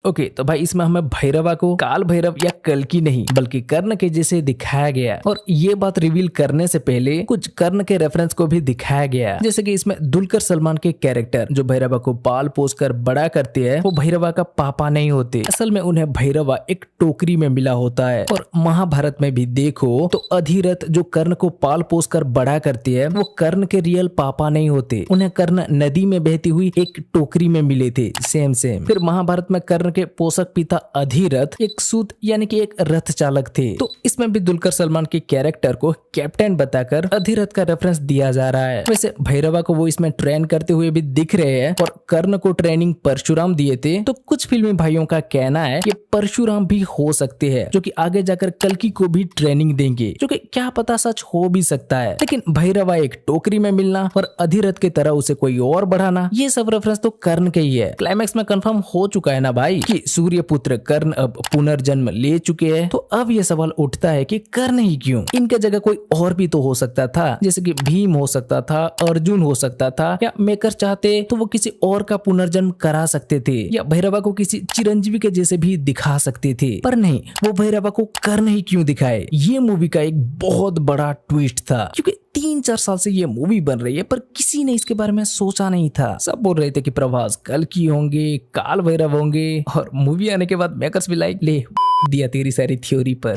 Okay, तो भाई इसमें हमें भैरवा को काल भैरव या कल्कि नहीं बल्कि कर्ण के जैसे दिखाया गया, और ये बात रिवील करने से पहले कुछ कर्ण के रेफरेंस को भी दिखाया गया। जैसे कि इसमें दुलकर सलमान के कैरेक्टर जो भैरवा को पाल पोस कर बड़ा करते हैं, वो भैरवा का पापा नहीं होते। असल में उन्हें भैरवा एक टोकरी में मिला होता है। और महाभारत में भी देखो तो अधिरथ जो कर्ण को पाल पोस कर बड़ा करती है, वो कर्ण के रियल पापा नहीं होते। उन्हें कर्ण नदी में बहती हुई एक टोकरी में मिले थे, सेम। फिर महाभारत में कर्ण के पोषक पिता अधिरथ एक सूत यानी कि एक रथ चालक थे। तो इसमें भी दुलकर सलमान के कैरेक्टर को कैप्टन बताकर अधिरथ का रेफरेंस दिया जा रहा है। वैसे भैरवा को वो इसमें ट्रेन करते हुए भी दिख रहे हैं, और कर्ण को ट्रेनिंग परशुराम दिए थे। तो कुछ फिल्मी भाइयों का कहना है कि परशुराम भी हो सकते हैं, जो कि आगे जाकर कल्कि को भी ट्रेनिंग देंगे, जो कि क्या पता सच हो भी सकता है। लेकिन भैरवा एक टोकरी में मिलना और अधिरथ की तरह उसे कोई और बढ़ाना, ये सब रेफरेंस तो कर्ण के ही है। क्लाइमैक्स में कंफर्म हो चुका है ना भाई कि सूर्य पुत्र कर्ण अब पुनर्जन्म ले चुके हैं। तो अब ये सवाल उठता है कि कर्ण ही क्यों? इनके जगह कोई और भी तो हो सकता था, जैसे कि भीम हो सकता था, अर्जुन हो सकता था, या मेकर चाहते तो वो किसी और का पुनर्जन्म करा सकते थे, या भैरवा को किसी चिरंजीवी के जैसे भी दिखा सकते थे। पर नहीं, वो भैरवा को कर्ण ही क्यों दिखाए? ये मूवी का एक बहुत बड़ा ट्विस्ट था, क्योंकि 3-4 साल से ये मूवी बन रही है पर किसी ने इसके बारे में सोचा नहीं था। सब बोल रहे थे कि प्रभास कल्कि होंगे, काल भैरव होंगे, और मूवी आने के बाद मेकर्स भी लाइक ले दिया तेरी सारी थ्योरी पर।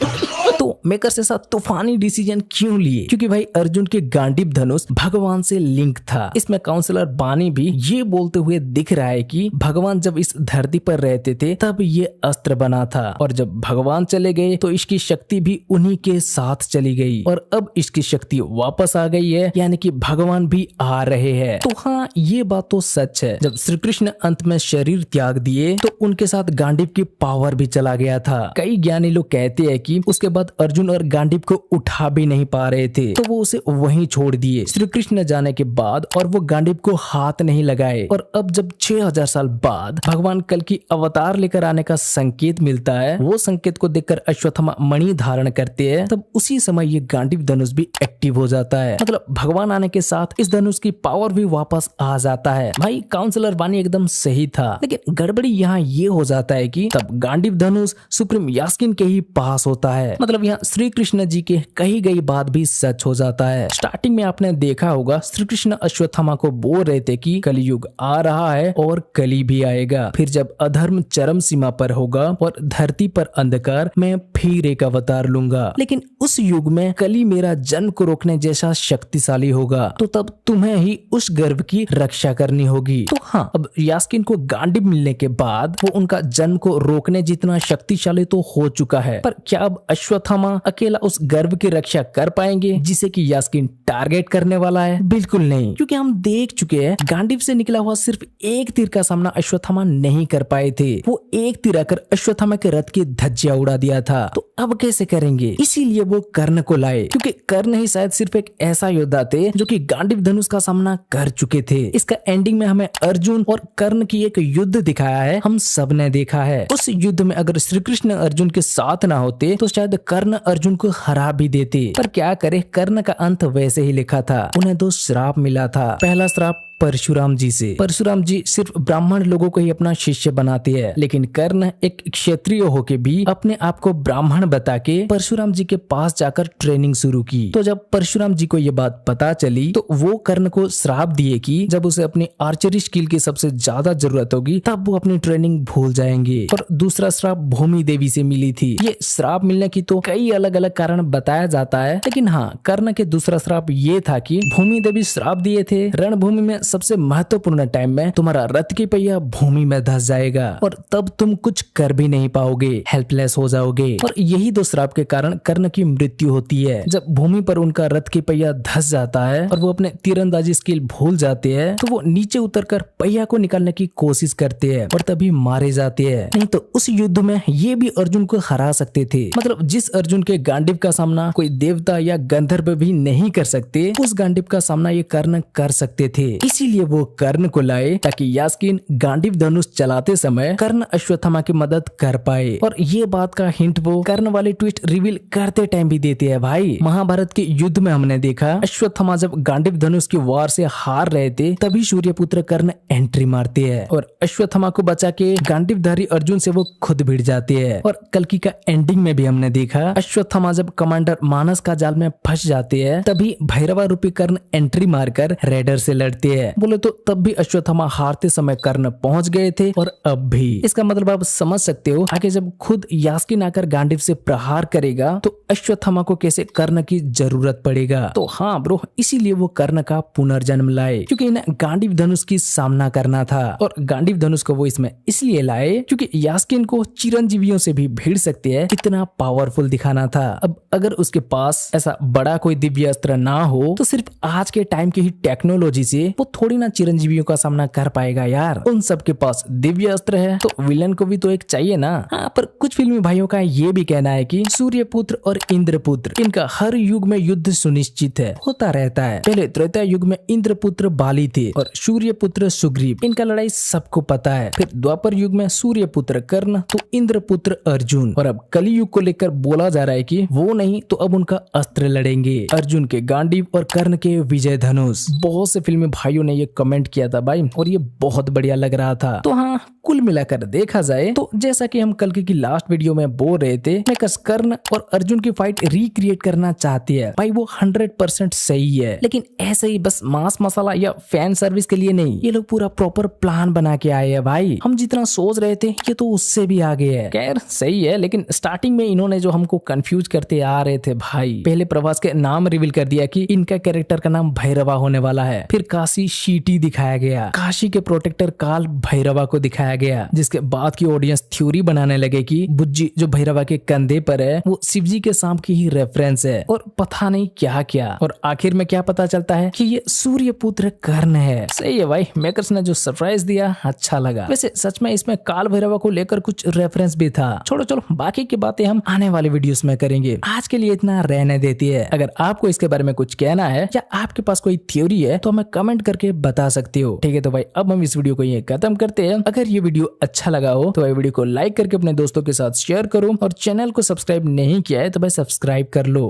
तो मेकर्स ऐसा तूफानी डिसीजन क्यों लिए? क्योंकि भाई अर्जुन के गांडीव धनुष भगवान से लिंक था। इसमें काउंसलर बानी भी ये बोलते हुए दिख रहा है कि भगवान जब इस धरती पर रहते थे तब ये अस्त्र बना था, और जब भगवान चले गए तो इसकी शक्ति भी उन्हीं के साथ चली गई, और अब इसकी शक्ति वापस आ गई है, यानी कि भगवान भी आ रहे हैं। तो हाँ, ये बात तो सच है। जब श्री कृष्ण अंत में शरीर त्याग दिए तो उनके साथ गांडीव की पावर भी चला गया था। कई ज्ञानी लोग कहते हैं कि उसके बाद अर्जुन और गांडीव को उठा भी नहीं पा रहे थे, तो वो उसे वहीं छोड़ दिए श्री कृष्ण जाने के बाद, और वो गांडीव को हाथ नहीं लगाए। और अब जब 6000 साल बाद भगवान कल्कि अवतार लेकर आने का संकेत मिलता है, वो संकेत को देखकर अश्वत्थामा मणि धारण करते हैं, तब उसी समय ये गांडीव धनुष भी एक्टिव हो जाता है। मतलब भगवान आने के साथ इस धनुष की पावर भी वापस आ जाता है। भाई काउंसलर वानी एकदम सही था, लेकिन गड़बड़ी यहाँ ये हो जाता है कि तब गांडीव धनुष सुप्रीम यास्किन के ही पास होता है। मतलब यहाँ श्री कृष्ण जी के कही गई बात भी सच हो जाता है। स्टार्टिंग में आपने देखा होगा श्री कृष्ण अश्वत्थामा को बोल रहे थे कि कलयुग आ रहा है और कली भी आएगा, फिर जब अधर्म चरम सीमा पर होगा और धरती पर अंधकार, मैं फिर एक अवतार लूंगा, लेकिन उस युग में कली मेरा जन्म को रोकने जैसा शक्तिशाली होगा, तो तब तुम्हें ही उस गर्भ की रक्षा करनी होगी। तो हाँ, अब यास्किन को गांडीव मिलने के बाद वो उनका जन्म को रोकने जितना शक्तिशाली तो हो चुका है, पर क्या अब अश्वत्थामा अकेला उस गर्भ की रक्षा कर पाएंगे जिसे कि यास्किन टारगेट करने वाला है? बिल्कुल नहीं, क्योंकि हम देख चुके हैं गांडीव से निकला हुआ सिर्फ एक तीर का सामना अश्वत्थामा नहीं कर पाए थे। वो एक तीर आकर अश्वत्थामा के रथ की धज्जियां उड़ा दिया था, तो अब कैसे करेंगे? इसीलिए वो कर्ण को लाए, क्योंकि कर्ण ही शायद सिर्फ एक ऐसा योद्धा थे जो कि गांडीव धनुष का सामना कर चुके थे। इसका एंडिंग में हमें अर्जुन और कर्ण की एक युद्ध दिखाया है, हम सब ने देखा है। उस युद्ध में अगर श्री कृष्ण अर्जुन के साथ ना होते तो शायद कर्ण अर्जुन को हरा भी देते, पर क्या करे, कर्ण का अंत वैसे ही लिखा था। उन्हें 2 श्राप मिला था। पहला श्राप परशुराम जी से। परशुराम जी सिर्फ ब्राह्मण लोगों को ही अपना शिष्य बनाते हैं, लेकिन कर्ण एक क्षत्रिय होके भी अपने आप को ब्राह्मण बता के परशुराम जी के पास जाकर ट्रेनिंग शुरू की। तो जब परशुराम जी को ये बात पता चली तो वो कर्ण को श्राप दिए कि जब उसे अपनी आर्चरी स्किल की सबसे ज्यादा जरूरत होगी तब वो अपनी ट्रेनिंग भूल जाएंगे। और दूसरा श्राप भूमि देवी से मिली थी। ये श्राप मिलने की तो कई अलग अलग कारण बताया जाता है, लेकिन हाँ, कर्ण के दूसरा श्राप ये था कि भूमि देवी श्राप दिए थे रणभूमि में सबसे महत्वपूर्ण टाइम में तुम्हारा रथ की पहिया भूमि में धंस जाएगा और तब तुम कुछ कर भी नहीं पाओगे, हेल्पलेस हो जाओगे। और यही 2 श्राप के कारण कर्ण की मृत्यु होती है। जब भूमि पर उनका रथ की पहिया धंस जाता है और वो अपने तीरंदाजी स्किल भूल जाते हैं, तो वो नीचे उतरकर पहिया को निकालने की कोशिश करते हैं और तभी मारे जाते हैं। नहीं तो उस युद्ध में ये भी अर्जुन को हरा सकते थे। मतलब जिस अर्जुन के गांडीव का सामना कोई देवता या गंधर्व भी नहीं कर सकते, उस गांडीव का सामना ये कर्ण कर सकते थे। इसीलिए वो कर्ण को लाए ताकि यास्कीन गांडीव धनुष चलाते समय कर्ण अश्वत्थामा की मदद कर पाए। और ये बात का हिंट वो कर्ण वाली ट्विस्ट रिवील करते टाइम भी देते हैं भाई। महाभारत के युद्ध में हमने देखा अश्वत्थामा जब गांडीव धनुष की वार से हार रहे थे तभी सूर्यपुत्र कर्ण एंट्री मारते हैं और अश्वत्थामा को बचा के गांडीवधारी अर्जुन से वो खुद भिड़ जाते हैं। और कल्कि का एंडिंग में भी हमने देखा अश्वत्थामा जब कमांडर मानस का जाल में फंस जाते हैं तभी भैरवा रूपी कर्ण एंट्री मारकर रेडर से लड़ते हैं। बोले तो तब भी अश्वत्थामा हारते समय कर्ण पहुंच गए थे और अब भी। इसका मतलब आप समझ सकते हो आगे जब खुद यास्कीन आकर गांडीव से प्रहार करेगा तो अश्वत्थामा को कैसे कर्ण की जरूरत पड़ेगा। तो हाँ ब्रो, इसीलिए वो कर्ण का पुनर्जन्म लाए क्योंकि इन्हें गांडीव धनुष की सामना करना था। और गांडीव धनुष को वो इसमें इसलिए लाए क्योंकि यास्कीन को चिरंजीवियों से भी भिड़ सकते हैं कितना पावरफुल दिखाना था। अब अगर उसके पास ऐसा बड़ा कोई दिव्य अस्त्र ना हो तो सिर्फ आज के टाइम की ही टेक्नोलॉजी से वो थोड़ी ना चिरंजीवियों का सामना कर पाएगा यार। उन सब के पास दिव्य अस्त्र है तो विलन को भी तो एक चाहिए ना। हाँ, पर कुछ फिल्मी भाइयों का ये भी कहना है कि सूर्यपुत्र और इंद्रपुत्र इनका हर युग में युद्ध सुनिश्चित है होता रहता है। पहले त्रेता युग में इंद्रपुत्र बाली थे और सूर्यपुत्र सुग्रीव, इनका लड़ाई सबको पता है। फिर द्वापर युग में सूर्यपुत्र कर्ण तो इंद्रपुत्र अर्जुन। और अब कली युग को लेकर बोला जा रहा है कि वो नहीं तो अब उनका अस्त्र लड़ेंगे, अर्जुन के गांडीव और कर्ण के विजय धनुष। बहुत से फिल्मी भाइयों ने ये कमेंट किया था भाई और ये बहुत बढ़िया लग रहा था। तो हाँ, कुल मिलाकर देखा जाए तो जैसा कि हम कल की लास्ट वीडियो में बोल रहे थे मेकर्स कर्ण और अर्जुन की फाइट रिक्रिएट करना चाहती है भाई, वो 100% सही है। लेकिन ऐसे ही बस मास मसाला या फैन सर्विस के लिए नहीं, ये लोग पूरा प्रॉपर प्लान बना के आए हैं भाई। हम जितना सोच रहे थे ये तो उससे भी आगे है। खैर सही है, लेकिन स्टार्टिंग में इन्होंने जो हमको कंफ्यूज करते आ रहे थे भाई, पहले प्रभास के नाम रिवील कर दिया कि इनका कैरेक्टर का नाम भैरवा होने वाला है। फिर काशी शीटी दिखाया गया, काशी के प्रोटेक्टर काल भैरवा को दिखाया गया, जिसके बाद की ऑडियंस थ्योरी बनाने लगे कि बुज्जी जो भैरवा के कंधे पर है वो शिवजी के सांप की ही रेफरेंस है और पता नहीं क्या क्या। और आखिर में क्या पता चलता है कि ये सूर्यपुत्र कर्ण है। सही है भाई, मेकर्स ने जो सरप्राइज दिया अच्छा लगा। वैसे सच में इसमें काल भैरवा को लेकर कुछ रेफरेंस भी था। छोड़ो चलो, बाकी की बातें हम आने वाले वीडियोस में करेंगे। आज के लिए इतना रहने देती है। अगर आपको इसके बारे में कुछ कहना है या आपके पास कोई थ्योरी है तो हमें कमेंट करके बता सकते हो। ठीक है, तो भाई अब हम इस वीडियो को ये खत्म करते हैं। अगर ये वीडियो अच्छा लगा हो तो भाई वीडियो को लाइक करके अपने दोस्तों के साथ शेयर करो और चैनल को सब्सक्राइब नहीं किया है तो भाई सब्सक्राइब कर लो।